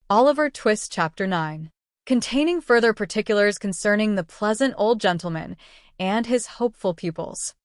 Oliver Twist Chapter 9, containing further particulars concerning the pleasant old gentleman and his hopeful pupils.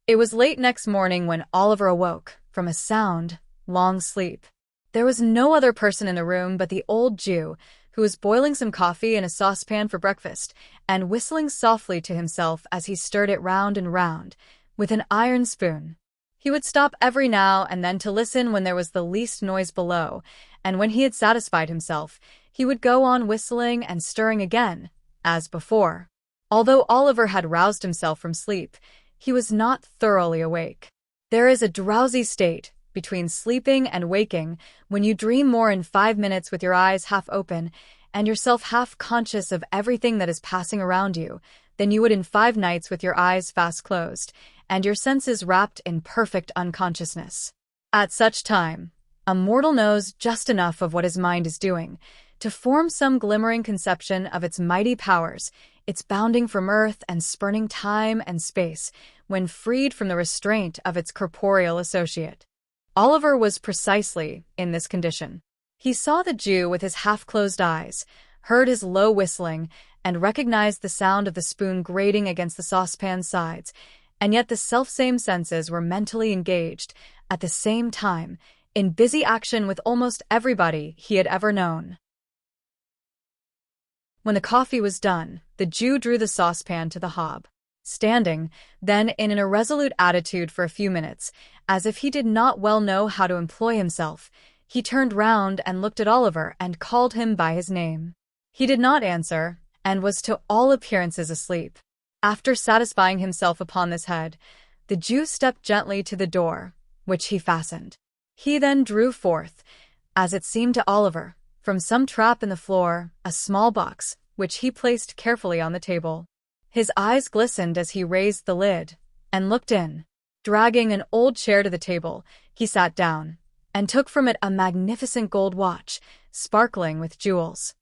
It was late next morning when Oliver awoke from a sound, long sleep. There was no other person in the room but the old Jew, who was boiling some coffee in a saucepan for breakfast and whistling softly to himself as he stirred it round and round with an iron spoon. He would stop every now and then to listen when there was the least noise below, and when he had satisfied himself, he would go on whistling and stirring again, as before. Although Oliver had roused himself from sleep, he was not thoroughly awake. There is a drowsy state between sleeping and waking when you dream more in 5 minutes with your eyes half open and yourself half conscious of everything that is passing around you than you would in 5 nights with your eyes fast closed and your senses wrapped in perfect unconsciousness. At such time, a mortal knows just enough of what his mind is doing to form some glimmering conception of its mighty powers, its bounding from earth and spurning time and space when freed from the restraint of its corporeal associate. Oliver was precisely in this condition. He saw the Jew with his half-closed eyes, heard his low whistling, and recognized the sound of the spoon grating against the saucepan's sides, and yet the selfsame senses were mentally engaged, at the same time, in busy action with almost everybody he had ever known. When the coffee was done, the Jew drew the saucepan to the hob. Standing, then, in an irresolute attitude for a few minutes, as if he did not well know how to employ himself, he turned round and looked at Oliver and called him by his name. He did not answer, and was to all appearances asleep. After satisfying himself upon this head, the Jew stepped gently to the door, which he fastened. He then drew forth, as it seemed to Oliver, from some trap in the floor, a small box, which he placed carefully on the table. His eyes glistened as he raised the lid and looked in. Dragging an old chair to the table, he sat down and took from it a magnificent gold watch, sparkling with jewels.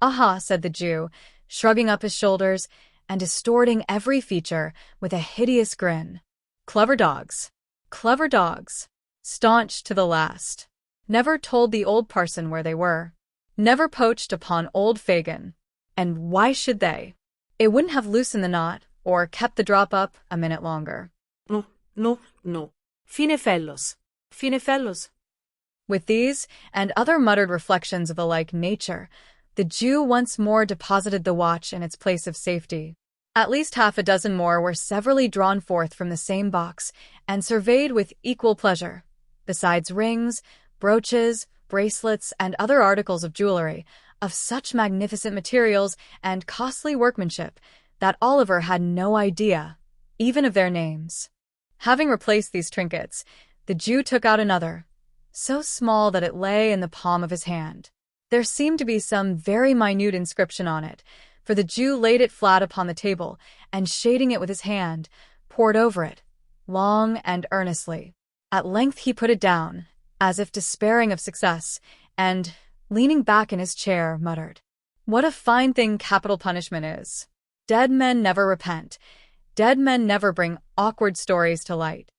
"Aha," said the Jew, shrugging up his shoulders and distorting every feature with a hideous grin. "Clever dogs. Clever dogs. Staunch to the last. Never told the old parson where they were. Never poached upon old Fagin. And why should they? It wouldn't have loosened the knot, or kept the drop up a minute longer. No, no, no. Fine fellows. Fine fellows." With these and other muttered reflections of the like nature, the Jew once more deposited the watch in its place of safety. At least half a dozen more were severally drawn forth from the same box and surveyed with equal pleasure, besides rings, brooches, bracelets, and other articles of jewelry, of such magnificent materials and costly workmanship that Oliver had no idea, even of their names. Having replaced these trinkets, the Jew took out another, so small that it lay in the palm of his hand. There seemed to be some very minute inscription on it, for the Jew laid it flat upon the table, and shading it with his hand, pored over it, long and earnestly. At length he put it down, as if despairing of success, and, leaning back in his chair, muttered, "What a fine thing capital punishment is! Dead men never repent. Dead men never bring awkward stories to light.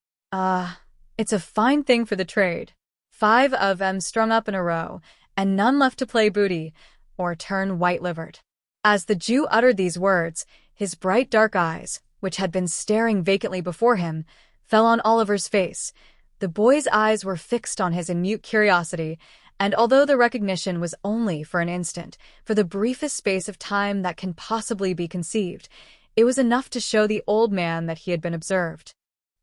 It's a fine thing for the trade. 5 of 'em strung up in a row, and none left to play booty, or turn white-livered." As the Jew uttered these words, his bright dark eyes, which had been staring vacantly before him, fell on Oliver's face. The boy's eyes were fixed on his in mute curiosity, and although the recognition was only for an instant, for the briefest space of time that can possibly be conceived, it was enough to show the old man that he had been observed.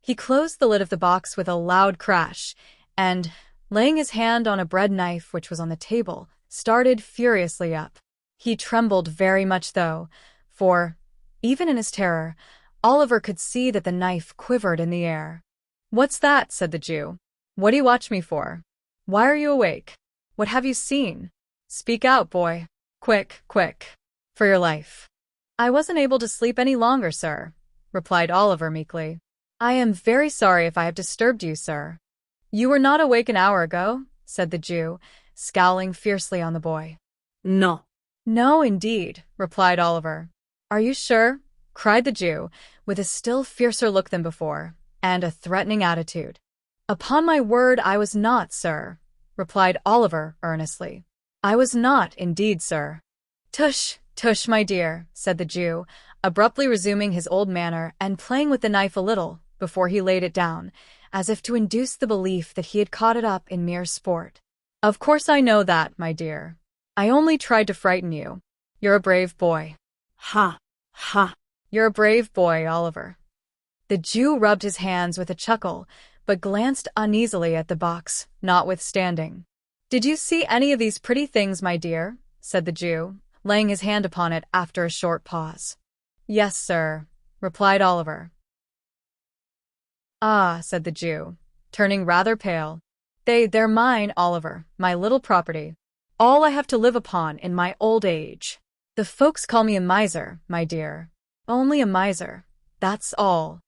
He closed the lid of the box with a loud crash, and, laying his hand on a bread knife which was on the table, started furiously up. He trembled very much though, for, even in his terror, Oliver could see that the knife quivered in the air. "What's that?" said the Jew. "What do you watch me for? Why are you awake? What have you seen? Speak out, boy. Quick, quick. For your life." "I wasn't able to sleep any longer, sir," replied Oliver meekly. "I am very sorry if I have disturbed you, sir." "You were not awake an hour ago," said the Jew, scowling fiercely on the boy. "No." "No, indeed," replied Oliver. "Are you sure?" cried the Jew, with a still fiercer look than before, and a threatening attitude. "Upon my word I was not, sir," replied Oliver earnestly. I was not, indeed, sir. Tush, tush, my dear, said the Jew, abruptly resuming his old manner and playing with the knife a little before he laid it down, as if to induce the belief that he had caught it up in mere sport. Of course I know that, my dear. I only tried to frighten you. You're a brave boy. Ha, ha. You're a brave boy, Oliver. The Jew rubbed his hands with a chuckle, but glanced uneasily at the box, notwithstanding. Did you see any of these pretty things, my dear? Said the Jew, laying his hand upon it after a short pause. Yes, sir, replied Oliver. Ah, said the Jew, turning rather pale. They're mine, Oliver, my little property. All I have to live upon in my old age. The folks call me a miser, my dear. Only a miser. That's all.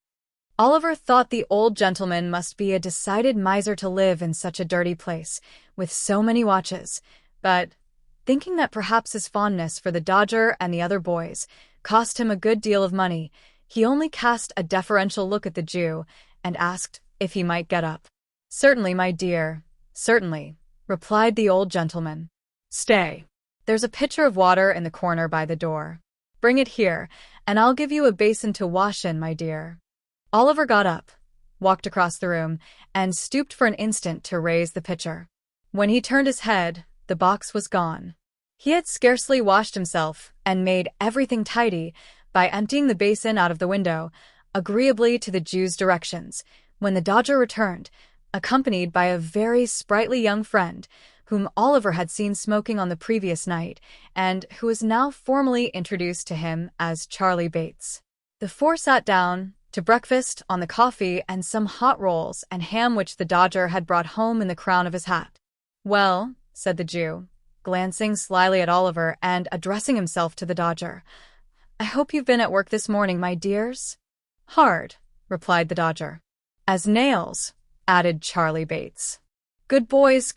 Oliver thought the old gentleman must be a decided miser to live in such a dirty place, with so many watches, but, thinking that perhaps his fondness for the Dodger and the other boys cost him a good deal of money, he only cast a deferential look at the Jew and asked if he might get up. Certainly, my dear, certainly, replied the old gentleman. Stay. There's a pitcher of water in the corner by the door. Bring it here, and I'll give you a basin to wash in, my dear. Oliver got up, walked across the room, and stooped for an instant to raise the pitcher. When he turned his head, the box was gone. He had scarcely washed himself and made everything tidy by emptying the basin out of the window, agreeably to the Jew's directions, when the Dodger returned, accompanied by a very sprightly young friend, whom Oliver had seen smoking on the previous night, and who was now formally introduced to him as Charlie Bates. The four sat down to breakfast on the coffee and some hot rolls and ham which the Dodger had brought home in the crown of his hat. Well, said the Jew, glancing slyly at Oliver and addressing himself to the Dodger, I hope you've been at work this morning, my dears? Hard, replied the Dodger. As nails, added Charlie Bates. Good boys,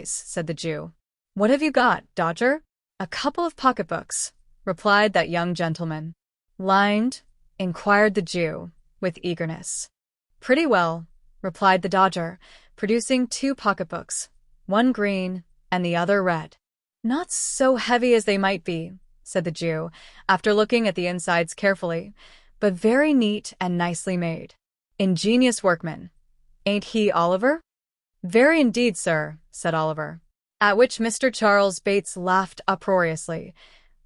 said the Jew. What have you got, Dodger? A couple of pocketbooks, replied that young gentleman. Lined? Inquired the Jew, with eagerness. Pretty well, replied the Dodger, producing two pocketbooks, one green and the other red. Not so heavy as they might be, said the Jew, after looking at the insides carefully, but very neat and nicely made. Ingenious workman. Ain't he, Oliver? Very indeed, sir, said Oliver, at which Mr. Charles Bates laughed uproariously,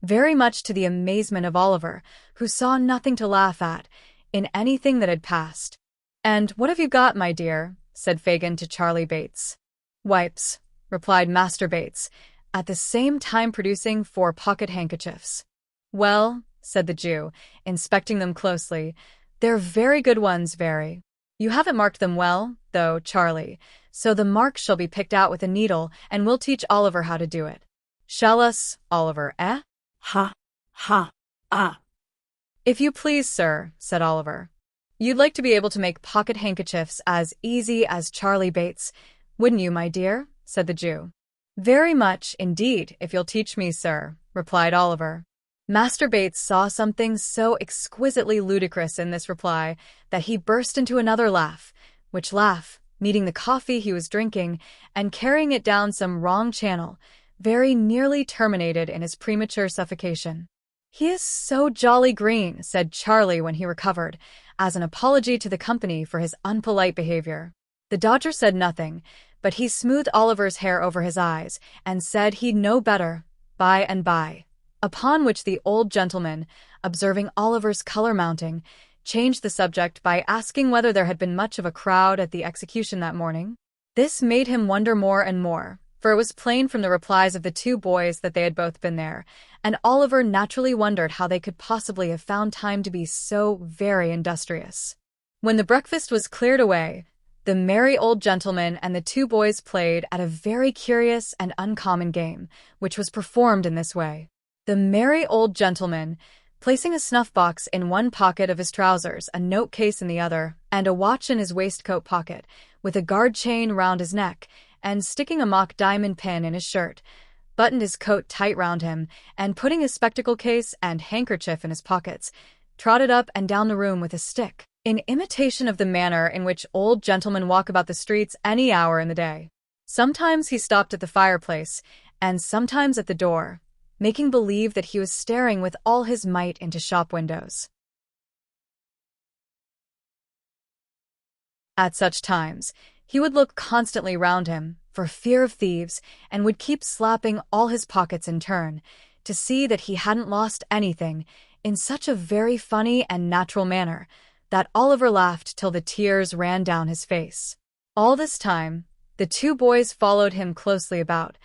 very much to the amazement of Oliver, who saw nothing to laugh at in anything that had passed. And what have you got, my dear? Said Fagin to Charlie Bates. Wipes, replied Master Bates, at the same time producing 4 pocket handkerchiefs. Well, said the Jew, inspecting them closely, they're very good ones, very. You haven't marked them well, though, Charlie, so the marks shall be picked out with a needle, and we'll teach Oliver how to do it. Shall us, Oliver, eh? Ha, ha, ah. If you please, sir, said Oliver. You'd like to be able to make pocket handkerchiefs as easy as Charlie Bates, wouldn't you, my dear? Said the Jew. Very much, indeed, if you'll teach me, sir, replied Oliver. Master Bates saw something so exquisitely ludicrous in this reply that he burst into another laugh, which laugh, meeting the coffee he was drinking and carrying it down some wrong channel, very nearly terminated in his premature suffocation. He is so jolly green, said Charlie when he recovered, as an apology to the company for his unpolite behavior. The Dodger said nothing, but he smoothed Oliver's hair over his eyes and said he'd know better by and by, upon which the old gentleman, observing Oliver's color mounting, changed the subject by asking whether there had been much of a crowd at the execution that morning. This made him wonder more and more, for it was plain from the replies of the 2 boys that they had both been there, and Oliver naturally wondered how they could possibly have found time to be so very industrious. When the breakfast was cleared away, the merry old gentleman and the 2 boys played at a very curious and uncommon game, which was performed in this way. The merry old gentleman, placing a snuff-box in one pocket of his trousers, a note-case in the other, and a watch in his waistcoat pocket, with a guard chain round his neck, and sticking a mock diamond pin in his shirt, buttoned his coat tight round him, and putting his spectacle case and handkerchief in his pockets, trotted up and down the room with a stick, in imitation of the manner in which old gentlemen walk about the streets any hour in the day. Sometimes he stopped at the fireplace, and sometimes at the door, making believe that he was staring with all his might into shop windows. At such times, he would look constantly round him, for fear of thieves, and would keep slapping all his pockets in turn, to see that he hadn't lost anything, in such a very funny and natural manner, that Oliver laughed till the tears ran down his face. All this time, the two boys followed him closely about,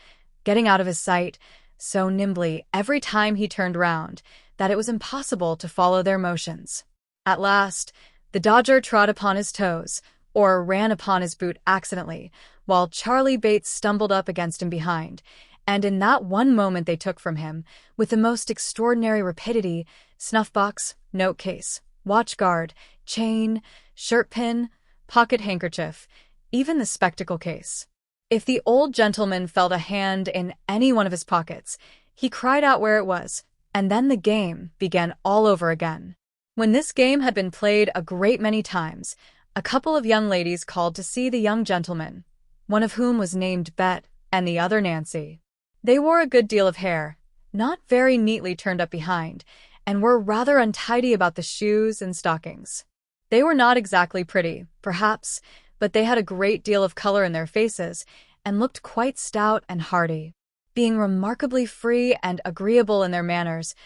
getting out of his sight so nimbly every time he turned round that it was impossible to follow their motions. At last, the Dodger trod upon his toes, or ran upon his boot accidentally, while Charlie Bates stumbled up against him behind, and in that one moment they took from him, with the most extraordinary rapidity, snuff-box, note-case, watch-guard, chain, shirt-pin, pocket-handkerchief, even the spectacle case. If the old gentleman felt a hand in any one of his pockets, he cried out where it was, and then the game began all over again. When this game had been played a great many times, a couple of young ladies called to see the young gentleman, one of whom was named Bet, and the other Nancy. They wore a good deal of hair, not very neatly turned up behind, and were rather untidy about the shoes and stockings. They were not exactly pretty, perhaps, but they had a great deal of color in their faces, and looked quite stout and hearty. Being remarkably free and agreeable in their manners,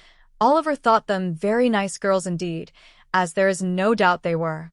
Oliver thought them very nice girls indeed, as there is no doubt they were.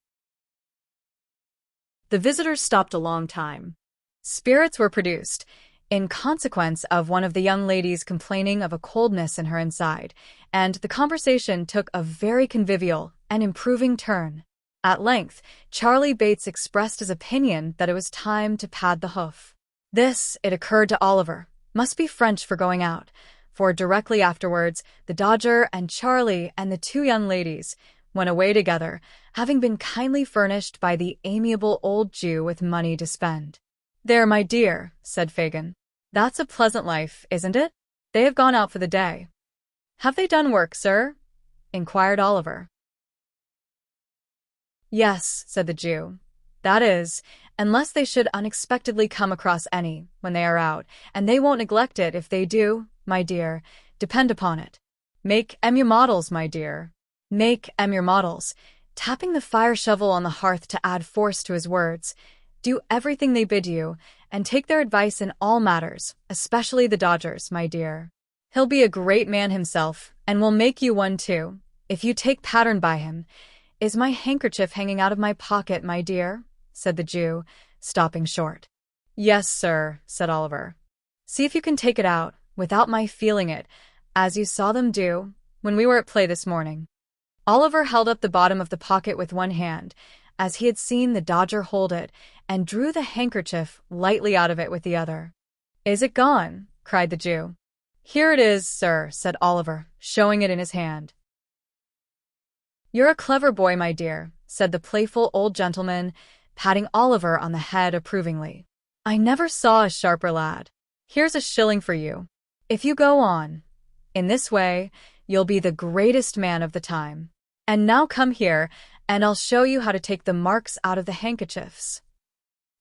The visitors stopped a long time. Spirits were produced, in consequence of one of the young ladies complaining of a coldness in her inside, and the conversation took a very convivial and improving turn. At length, Charlie Bates expressed his opinion that it was time to pad the hoof. This, it occurred to Oliver, must be French for going out, for directly afterwards the Dodger and Charlie and the two young ladies went away together, having been kindly furnished by the amiable old Jew with money to spend. "There, my dear," said Fagin. "That's a pleasant life, isn't it? They have gone out for the day." "Have they done work, sir?" inquired Oliver. "Yes," said the Jew. "That is, unless they should unexpectedly come across any when they are out, and they won't neglect it if they do, my dear, depend upon it. Make your models, my dear. Make your models," tapping the fire shovel on the hearth to add force to his words. "Do everything they bid you, and take their advice in all matters, especially the Dodger's, my dear. He'll be a great man himself, and will make you one too, if you take pattern by him. Is my handkerchief hanging out of my pocket, my dear?" said the Jew, stopping short. "Yes, sir," said Oliver. "See if you can take it out, without my feeling it, as you saw them do when we were at play this morning." Oliver held up the bottom of the pocket with one hand, as he had seen the Dodger hold it, and drew the handkerchief lightly out of it with the other. "Is it gone?" cried the Jew. "Here it is, sir," said Oliver, showing it in his hand. "You're a clever boy, my dear," said the playful old gentleman, patting Oliver on the head approvingly. "I never saw a sharper lad. Here's a shilling for you. If you go on in this way, you'll be the greatest man of the time. And now come here, and I'll show you how to take the marks out of the handkerchiefs."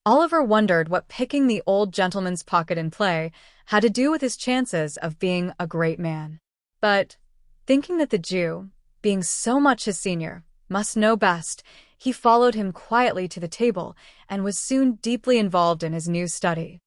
Oliver wondered what picking the old gentleman's pocket in play had to do with his chances of being a great man. But, thinking that the Jew, being so much his senior, must know best, he followed him quietly to the table and was soon deeply involved in his new study.